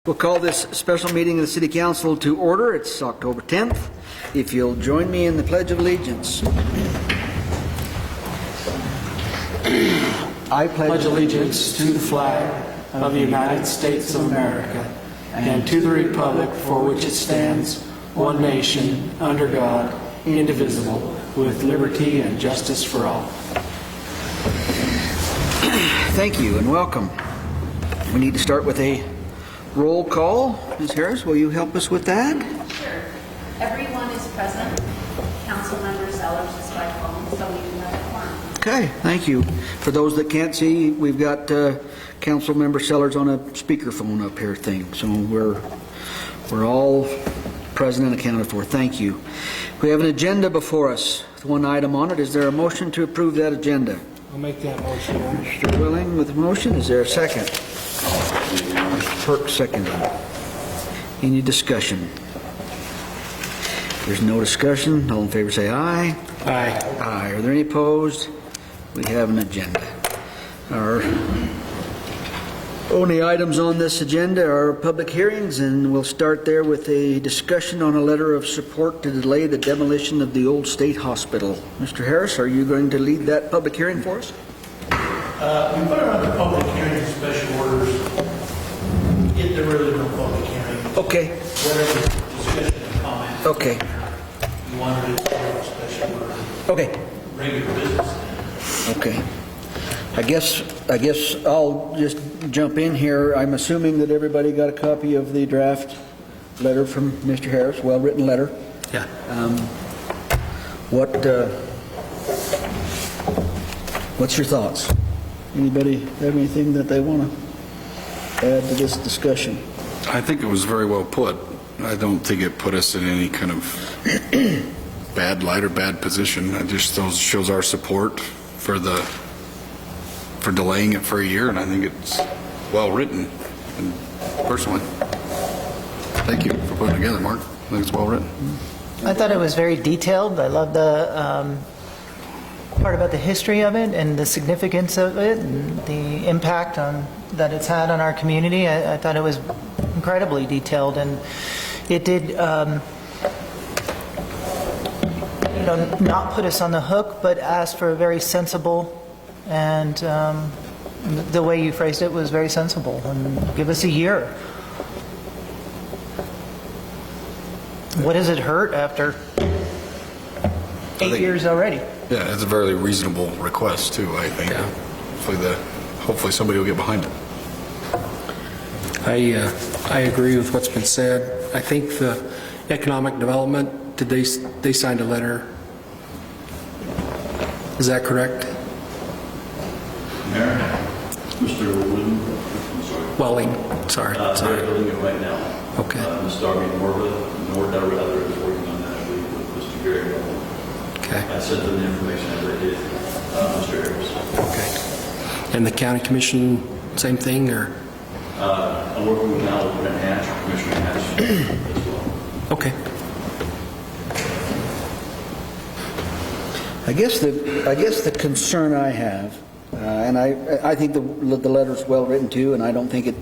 We'll call this special meeting of the City Council to order. It's October 10th. If you'll join me in the Pledge of Allegiance. I pledge allegiance to the flag of the United States of America and to the republic for which it stands, one nation, under God, indivisible, with liberty and justice for all. Thank you and welcome. We need to start with a roll call. Ms. Harris, will you help us with that? Sure. Everyone is present. Councilmember Sellers is by phone, so we do have a quorum. Okay, thank you. For those that can't see, we've got Councilmember Sellers on a speakerphone up here thing, so we're all present and accounted for. Thank you. We have an agenda before us with one item on it. Is there a motion to approve that agenda? I'll make that motion. Mr. Willing with the motion. Is there a second? Perk seconded. Any discussion? There's no discussion. All in favor say aye. Aye. Aye. Are there any opposed? We have an agenda. Our only items on this agenda are public hearings, and we'll start there with a discussion on a letter of support to delay the demolition of the old state hospital. Mr. Harris, are you going to lead that public hearing for us? We put it on the public hearing special orders. There really no public hearing. Okay. Whatever discussion and comment. Okay. You wanted it to be a special order. Okay. Regular business. Okay. I guess I'll just jump in here. I'm assuming that everybody got a copy of the draft letter from Mr. Harris, well-written letter. Yeah. What's your thoughts? Anybody have anything that they want to add to this discussion? I think it was very well put. I don't think it put us in any kind of bad light or bad position. It just shows our support for delaying it for a year, and I think it's well written. And personally, thank you for putting it together, Mark. I think it's well written. I thought it was very detailed. I love the part about the history of it and the significance of it and the impact that it's had on our community. I thought it was incredibly detailed, and it did not put us on the hook, but ask for a very sensible, and the way you phrased it was very sensible, and give us a year. What does it hurt after 8 years already? Yeah, it's a very reasonable request too, I think. Yeah. Hopefully somebody will get behind it. I agree with what's been said. I think the economic development, they signed a letter. Is that correct? Mayor, Mr. Wooden, I'm sorry. Welling, sorry. They're building it right now. Okay. Ms. Darby Nordauer is working on that, I believe, with Mr. Gary. Okay. I sent them the information as I did, Mr. Harris. Okay. And the county commission, same thing, or? I'm working with now with Commissioner Hatch as well. Okay. I guess the concern I have, and I think the letter's well written too, and I don't think it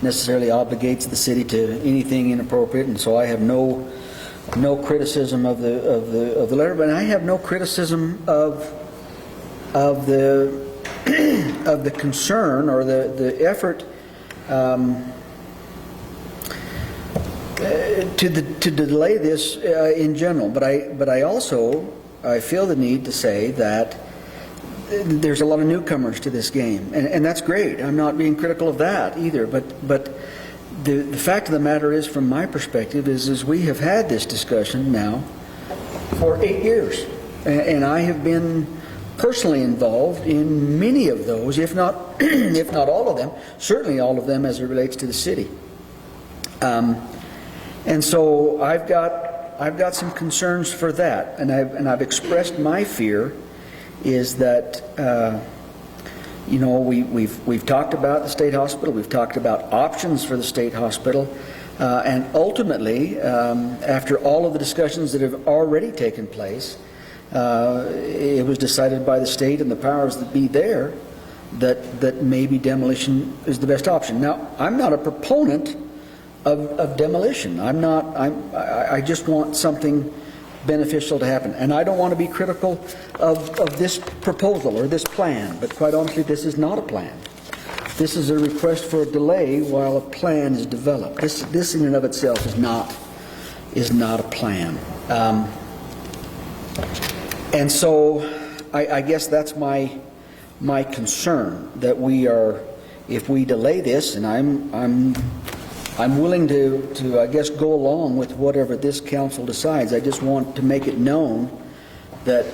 necessarily obligates the city to anything inappropriate, and so I have no criticism of the letter, but I have no criticism of the concern or the effort to delay this in general. But I feel the need to say that there's a lot of newcomers to this game, and that's great. I'm not being critical of that either. But the fact of the matter is, from my perspective, is we have had this discussion now for 8 years, and I have been personally involved in many of those, if not all of them, certainly all of them as it relates to the city. And so I've got some concerns for that, and I've expressed my fear is that we've talked about the state hospital, we've talked about options for the state hospital, and ultimately, after all of the discussions that have already taken place, it was decided by the state and the powers that be there that maybe demolition is the best option. Now, I'm not a proponent of demolition. I just want something beneficial to happen. And I don't want to be critical of this proposal or this plan, but quite honestly, this is not a plan. This is a request for a delay while a plan is developed. This in and of itself is not a plan. And so I guess that's my concern, that if we delay this, and I'm willing to I guess go along with whatever this council decides. I just want to make it known that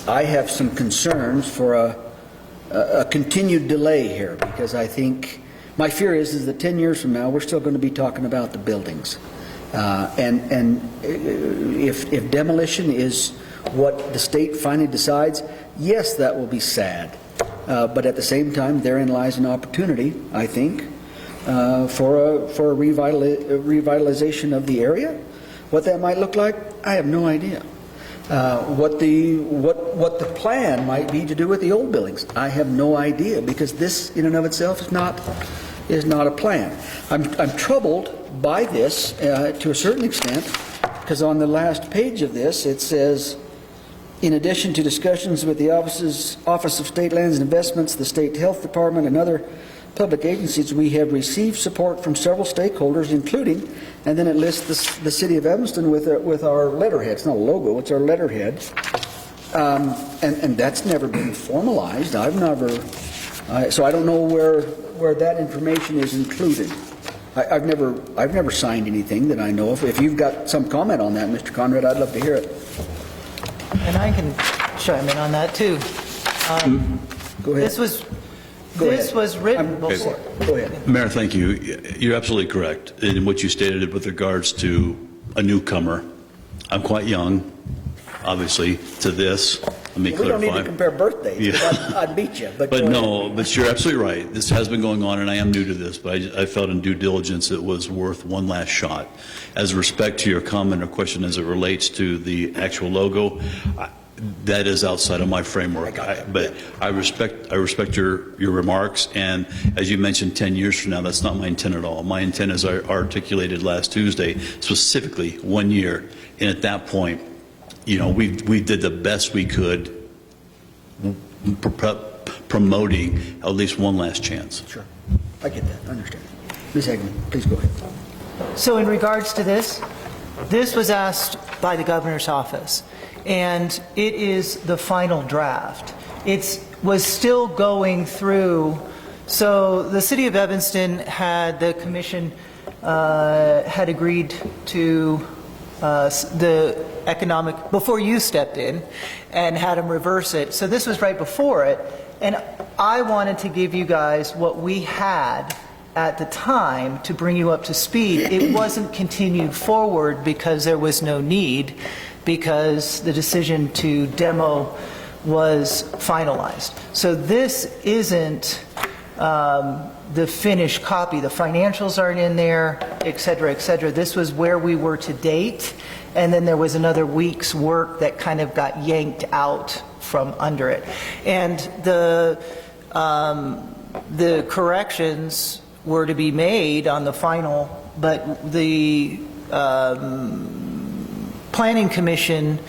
I have some concerns for a continued delay here, because I think my fear is that 10 years from now we're still going to be talking about the buildings, and if demolition is what the state finally decides, yes, that will be sad, but at the same time therein lies an opportunity, I think, for a revitalization of the area. What that might look like, I have no idea. What the plan might be to do with the old buildings, I have no idea, because this in and of itself is not a plan. I'm troubled by this to a certain extent, because on the last page of this it says, in addition to discussions with the Office of State Lands and Investments, the State Health Department, and other public agencies, we have received support from several stakeholders, including, and then it lists the city of Evanston with our letterhead. It's not a logo, it's our letterhead. And that's never been formalized. So I don't know where that information is included. I've never signed anything that I know of. If you've got some comment on that, Mr. Conrad, I'd love to hear it. And I can chime in on that too. Go ahead. This was written before. Go ahead. Mayor, thank you. You're absolutely correct in what you stated with regards to a newcomer. I'm quite young, obviously, to this. Let me We clarify. don't need to compare birthdays, because I'd beat you. But no, but you're absolutely right. This has been going on, and I am new to this, but I felt in due diligence it was worth one last shot. As respect to your comment or question as it relates to the actual logo, that is outside of my framework. But I respect your remarks, and as you mentioned, 10 years from now, that's not my intent at all. My intent, as I articulated last Tuesday, specifically 1 year, and at that point, you know, we did the best we could promoting at least one last chance. Sure. I get that. I understand. Ms. Hageman, please go ahead. So in regards to this was asked by the governor's office, and it is the final draft. It was still going through. So the city of Evanston the commission had agreed to the economic, before you stepped in, and had them reverse it. So this was right before it, and I wanted to give you guys what we had at the time to bring you up to speed. It wasn't continued forward because there was no need, because the decision to demo was finalized. So this isn't the finished copy. The financials aren't in there, et cetera, et cetera. This was where we were to date, and then there was another week's work that kind of got yanked out from under it. And the corrections were to be made on the final, but the Planning Commission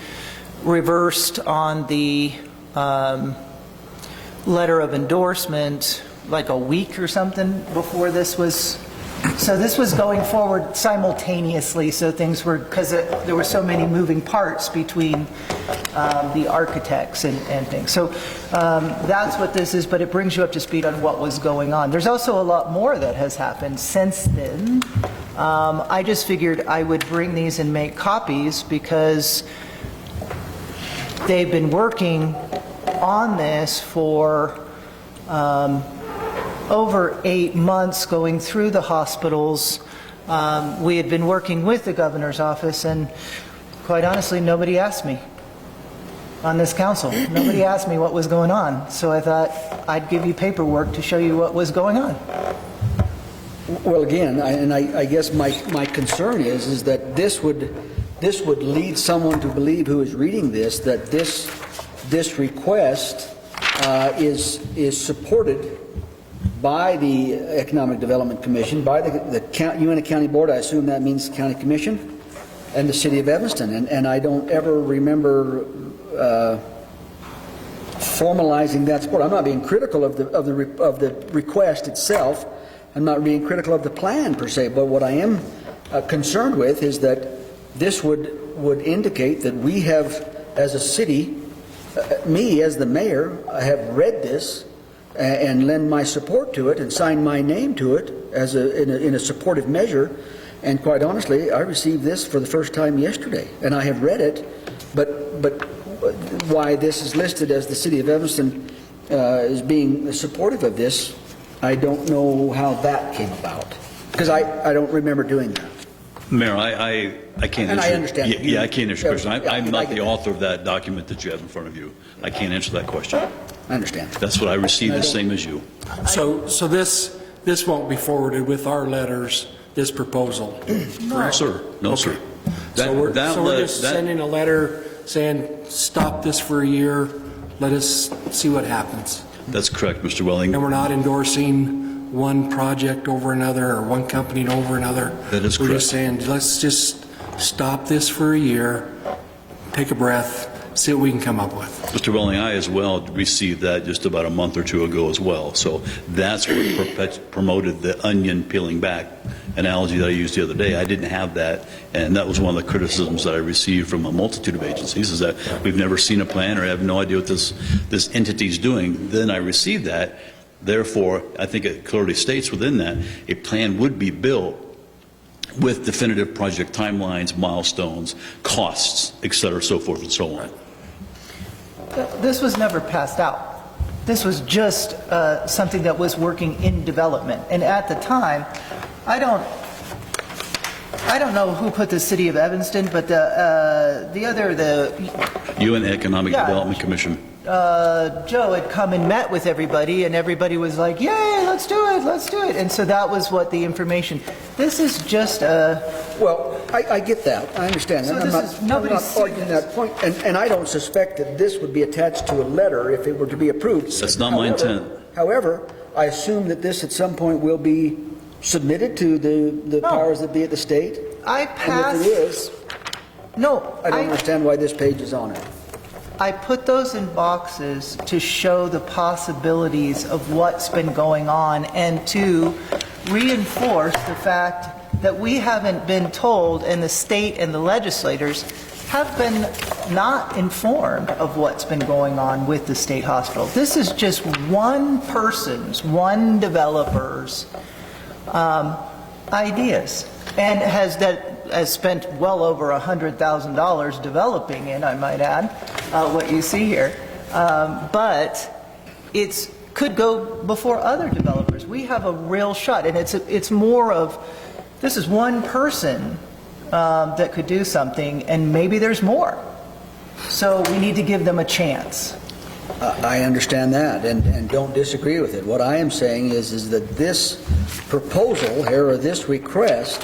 reversed on the letter of endorsement like a week or something before this was. So this was going forward simultaneously, so things were, because there were so many moving parts between the architects and things. So that's what this is, but it brings you up to speed on what was going on. There's also a lot more that has happened since then. I just figured I would bring these and make copies because they've been working on this for over 8 months, going through the hospitals. We had been working with the governor's office, and quite honestly, nobody asked me on this council. Nobody asked me what was going on. So I thought I'd give you paperwork to show you what was going on. Well, again, I guess my concern is that this would lead someone to believe who is reading this that this request is supported by the Economic Development Commission, by the UNT County Board, I assume that means County Commission, and the City of Evanston. And I don't ever remember formalizing that support. I'm not being critical of the request itself. I'm not being critical of the plan per se, but what I am concerned with is that this would indicate that we have, as a city, me as the mayor, I have read this and lend my support to it and sign my name to it as in a supportive measure. And quite honestly, I received this for the first time yesterday, and I have read it, but why this is listed as the City of Evanston is being supportive of this, I don't know how that came about, because I don't remember doing that. Mayor, I can't answer. And I understand. Yeah, I can't answer your question. Yeah, I'm I not get the that. author of that document that you have in front of you. I can't answer that question. I understand. That's what I received, the same as you. So this won't be forwarded with our letters, this proposal? No, sir. No, sir. So we're just sending a letter saying, stop this for a year, let us see what happens. That's correct, Mr. Welling. And we're not endorsing one project over another or one company over another. That is We're correct. just saying, let's just stop this for a year, take a breath, see what we can come up with. Mr. Welling, I as well received that just about a month or two ago as well. So that's what promoted the onion peeling back analogy that I used the other day. I didn't have that, and that was one of the criticisms that I received from a multitude of agencies, is that we've never seen a plan or have no idea what this entity is doing. Then I received that. Therefore, I think it clearly states within that a plan would be built with definitive project timelines, milestones, costs, et cetera, so forth and so on. This was never passed out. This was just something that was working in development. And at the time, I don't know who put the City of Evanston, but the UN Economic Yeah. Development Commission. Joe had come and met with everybody, and everybody was like, yay, let's do it, let's do it. And so that was what the information. This is just a... Well, I get that. I understand. So And this is- I'm nobody's not arguing seen this. that point. And I don't suspect that this would be attached to a letter if it were to be approved. That's not my intent. However, I assume that this at some point will be submitted to the No. powers that be at the state. I And passed... if it is, No, I don't understand why this page is on it. I put those in boxes to show the possibilities of what's been going on and to reinforce the fact that we haven't been told, and the state and the legislators have been not informed of what's been going on with the state hospital. This is just one person's, one developer's ideas, and has spent well over $100,000 developing it, I might add, what you see here. But it's could go before other developers. We have a real shot, and it's more of, this is one person that could do something, and maybe there's more. So we need to give them a chance. I understand that and don't disagree with it. What I am saying is that this proposal here, or this request,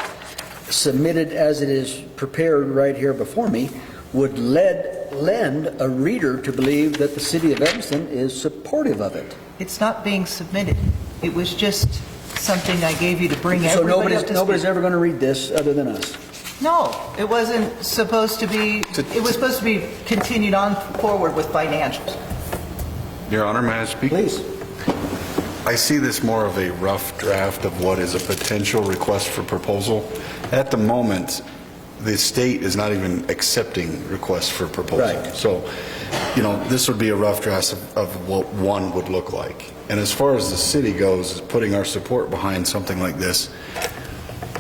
submitted as it is prepared right here before me, would lend a reader to believe that the City of Evanston is supportive of it. It's not being submitted. It was just something I gave you to bring So everybody up to nobody's speed. ever going to read this other than us. No, it wasn't supposed to be, it was supposed to be continued on forward with financials. Your Honor, may I speak? Please. I see this more of a rough draft of what is a potential request for proposal. At the moment, the state is not even accepting requests for proposal. Right. So, this would be a rough draft of what one would look like. And as far as the city goes, putting our support behind something like this,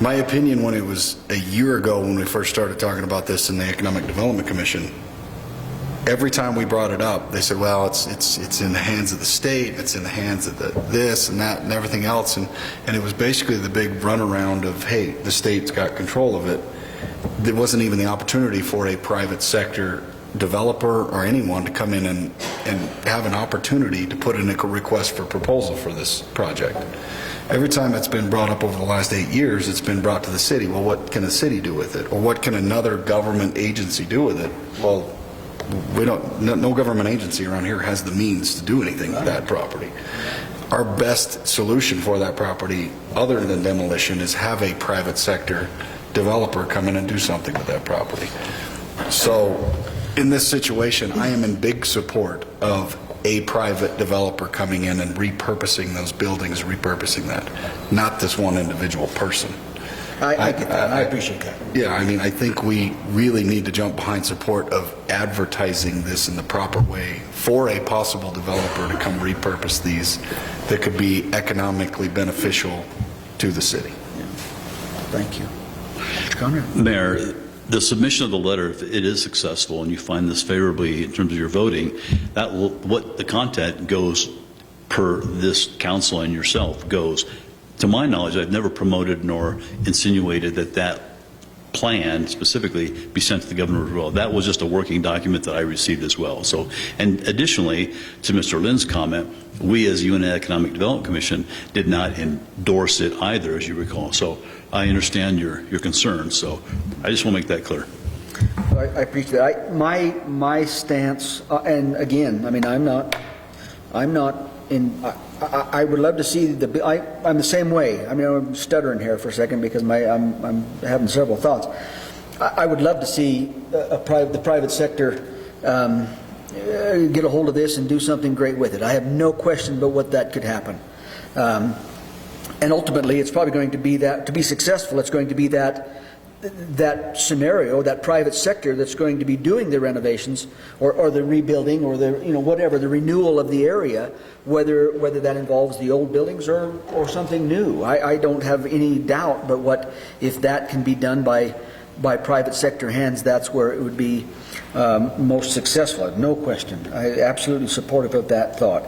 my opinion when it was a year ago when we first started talking about this in the Economic Development Commission, every time we brought it up, they said, well, it's in the hands of the state, it's in the hands of this and that and everything else. And it was basically the big runaround of, hey, the state's got control of it. There wasn't even the opportunity for a private sector developer or anyone to come in and have an opportunity to put in a request for proposal for this project. Every time it's been brought up over the last 8 years, it's been brought to the city. Well, what can a city do with it? Or what can another government agency do with it? Well, no government agency around here has the means to do anything with that property. our best solution for that property, other than demolition, is have a private sector developer come in and do something with that property. So in this situation, I am in big support of a private developer coming in and repurposing those buildings, repurposing that, not this one individual person. I get that. I appreciate that. Yeah, I mean, I think we really need to jump behind support of advertising this in the proper way for a possible developer to come repurpose these that could be economically beneficial to the city. Thank you. Mr. Conrad? Mayor, the submission of the letter, if it is successful and you find this favorably in terms of your voting, that will, what the content goes per this council and yourself goes. To my knowledge, I've never promoted nor insinuated that that plan specifically be sent to the governor as well. That was just a working document that I received as well. So, and additionally, to Mr. Lynn's comment, we as UNA Economic Development Commission did not endorse it either, as you recall. So I understand your concerns. So I just want to make that clear. I appreciate that. My stance, and again, I mean, I'm not in. I would love to see I'm the same way. I mean, I'm stuttering here for a second because I'm having several thoughts. I would love to see the private sector get a hold of this and do something great with it. I have no question about what that could happen. And ultimately, it's probably going to be that, to be successful, it's going to be that scenario, that private sector that's going to be doing the renovations or the rebuilding or the, whatever, the renewal of the area, whether that involves the old buildings or something new. I don't have any doubt, but what if that can be done by private sector hands, that's where it would be most successful. No question. I absolutely supportive of that thought.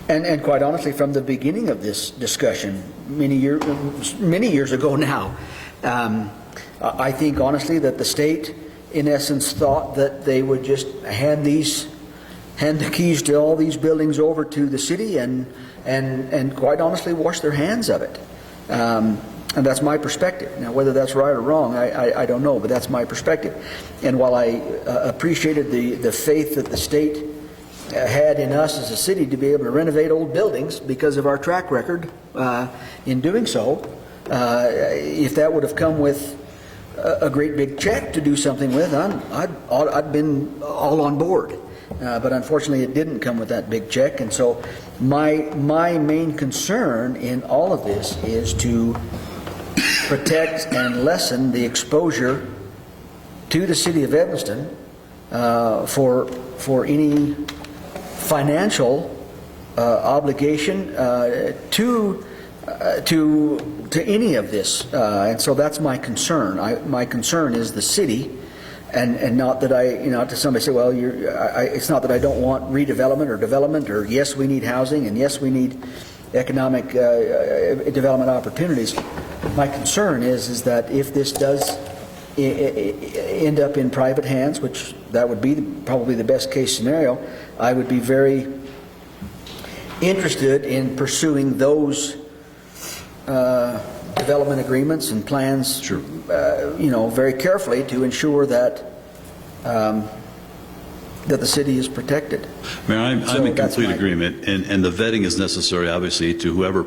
And quite honestly, from the beginning of this discussion, many years ago now, I think honestly that the state, in essence, thought that they would just hand the keys to all these buildings over to the city and quite honestly wash their hands of it. And that's my perspective. Now, whether that's right or wrong, I don't know, but that's my perspective. And while I appreciated the faith that the state had in us as a city to be able to renovate old buildings because of our track record in doing so, if that would have come with a great big check to do something with, I'd been all on board. But unfortunately, it didn't come with that big check, and so my main concern in all of this is to protect and lessen the exposure to the city of Evanston for any financial obligation to any of this, and so that's my concern. My concern is the city, and not that to somebody say, well, it's not that I don't want redevelopment or development, or yes, we need housing, and yes, we need economic development opportunities. My concern is that if this does end up in private hands, which that would be probably the best case scenario, I would be very interested in pursuing those development agreements and plans, Sure. Very carefully to ensure that the city is protected. Mayor, I'm in that's complete my- agreement, and the vetting is necessary, obviously, to whoever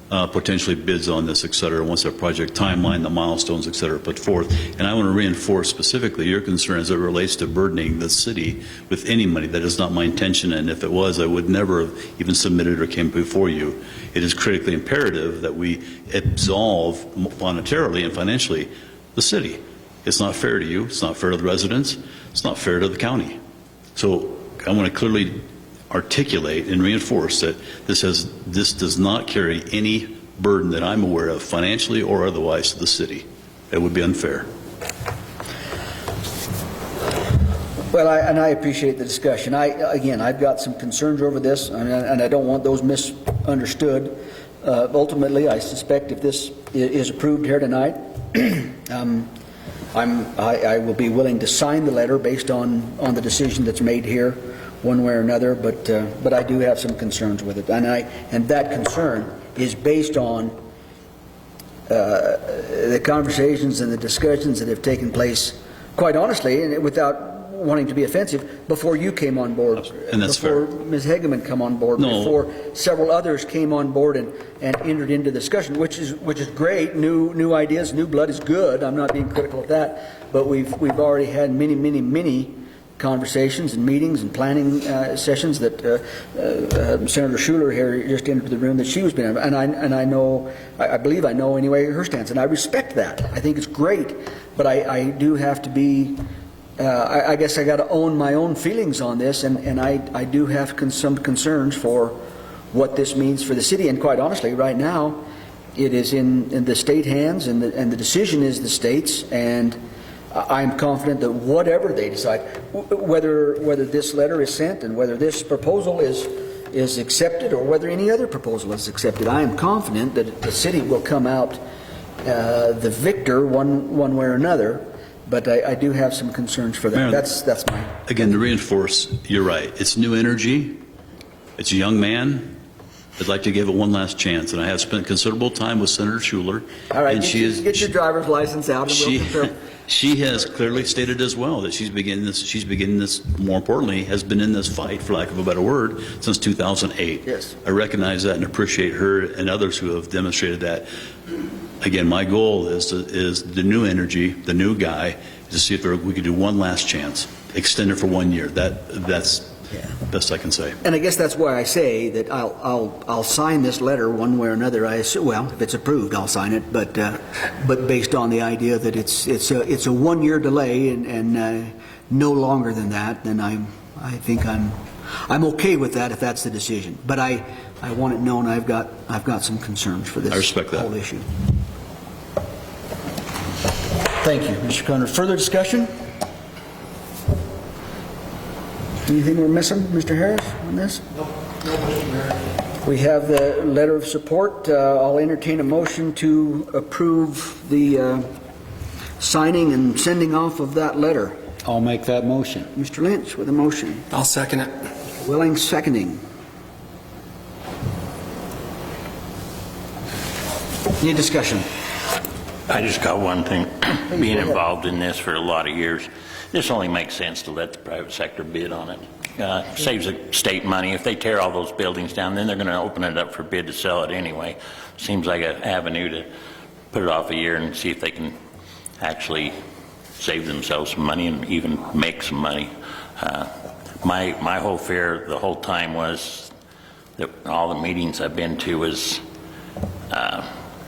potentially bids on this, et cetera, once that project timeline, the milestones, et cetera, put forth. And I want to reinforce specifically your concern as it relates to burdening the city with any money. That is not my intention, and if it was, I would never have even submitted or came before you. It is critically imperative that we absolve monetarily and financially the city. It's not fair to you. It's not fair to the residents. It's not fair to the county. So I want to clearly articulate and reinforce that this does not carry any burden that I'm aware of, financially or otherwise, to the city. It would be unfair. Well, I appreciate the discussion. I've got some concerns over this, and I don't want those misunderstood. Ultimately, I suspect if this is approved here tonight, I will be willing to sign the letter based on the decision that's made here, one way or another. But I do have some concerns with it, and that concern is based on the conversations and the discussions that have taken place, quite honestly, and without wanting to be offensive, before you came on board. And that's before fair. Ms. Hegeman come on board. No. Before several others came on board and entered into discussion, which is great. New ideas, new blood is good. I'm not being critical of that. But we've already had many conversations and meetings and planning sessions that Senator Schuler here just entered the room that she was being, and I believe I know anyway her stance, and I respect that. I think it's great, but I do have to be. I guess I got to own my own feelings on this, and I do have some concerns for what this means for the city. And quite honestly, right now, it is in the state hands, and the decision is the state's, and I'm confident that whatever they decide, whether this letter is sent and whether this proposal is accepted or whether any other proposal is accepted, I am confident that the city will come out the victor one way or another. But I do have some concerns for that. Mayor, That's my... Again, to reinforce, you're right. It's new energy. It's a young man. I'd like to give it one last chance, and I have spent considerable time with Senator Schuler. All right, and get your driver's license out, and we'll confirm. She has clearly stated as well that she's beginning this, more importantly, has been in this fight, for lack of a better word, since 2008. Yes. I recognize that and appreciate her and others who have demonstrated that. Again, my goal is the new energy, the new guy, to see if we could do one last chance, extend it for 1 year. That's best I can say. And I guess that's why I say that I'll sign this letter one way or another. I assume, well, if it's approved, I'll sign it. But based on the idea that it's a 1 year delay and no longer than that, then I think I'm okay with that if that's the decision. But I want it known I've got some concerns for this I respect that. whole issue. Thank you, Mr. Conner. Further discussion? Anything we're missing, Mr. Harris, on this? No, Mr. Mayor. We have the letter of support. I'll entertain a motion to approve the signing and sending off of that letter. I'll make that motion. Mr. Lynch with a motion. I'll second it. Willing seconding. Any discussion? I just got one thing. Being involved in this for a lot of years, this only makes sense to let the private sector bid on it. Saves the state money. If they tear all those buildings down, then they're going to open it up for bid to sell it anyway. Seems like an avenue to put it off a year and see if they can actually save themselves some money and even make some money. My whole fear the whole time was that all the meetings I've been to was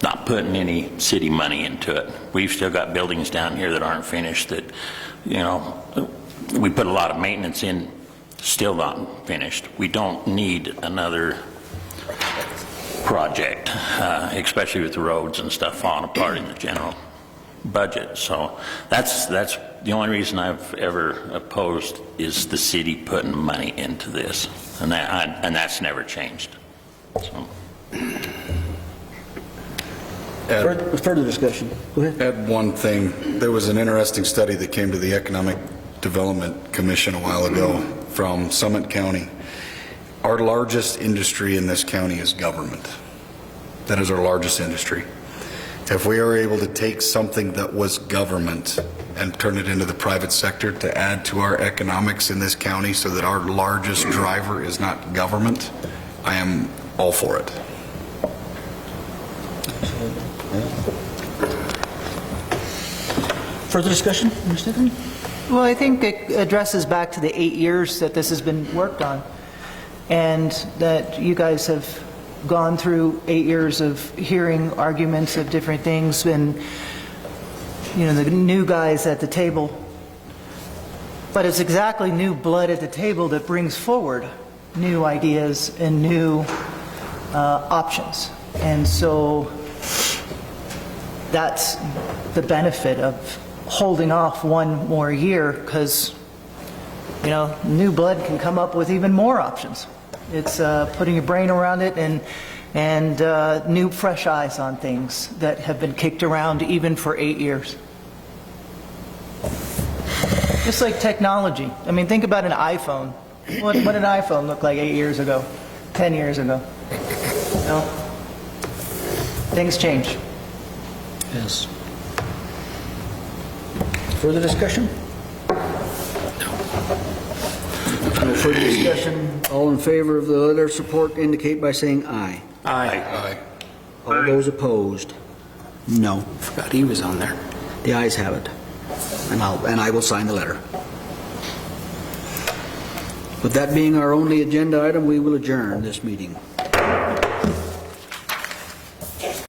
not putting any city money into it. We've still got buildings down here that aren't finished that, we put a lot of maintenance in, still not finished. We don't need another project, especially with the roads and stuff falling apart in the general budget. So that's the only reason I've ever opposed is the city putting money into this, and that's never changed. So. Further discussion. Go ahead. Add one thing. There was an interesting study that came to the Economic Development Commission a while ago from Summit County. Our largest industry in this county is government. That is our largest industry. If we are able to take something that was government and turn it into the private sector to add to our economics in this county so that our largest driver is not government, I am all for it. Further discussion, Mr. Tiffany? Well, I think it addresses back to the 8 years that this has been worked on, and that you guys have gone through 8 years of hearing arguments of different things, and the new guys at the table. But it's exactly new blood at the table that brings forward new ideas and new options. And so that's the benefit of holding off 1 more year, because new blood can come up with even more options. It's putting your brain around it and new fresh eyes on things that have been kicked around even for 8 years. Just like technology. I mean, think about an iPhone. What did an iPhone look like 8 years ago, 10 years ago? Things change. Yes. Further discussion? No further discussion. All in favor of the letter of support indicate by saying aye. Aye. All those opposed, no. Forgot he was on there. The ayes have it. And I will sign the letter. With that being our only agenda item, we will adjourn this meeting.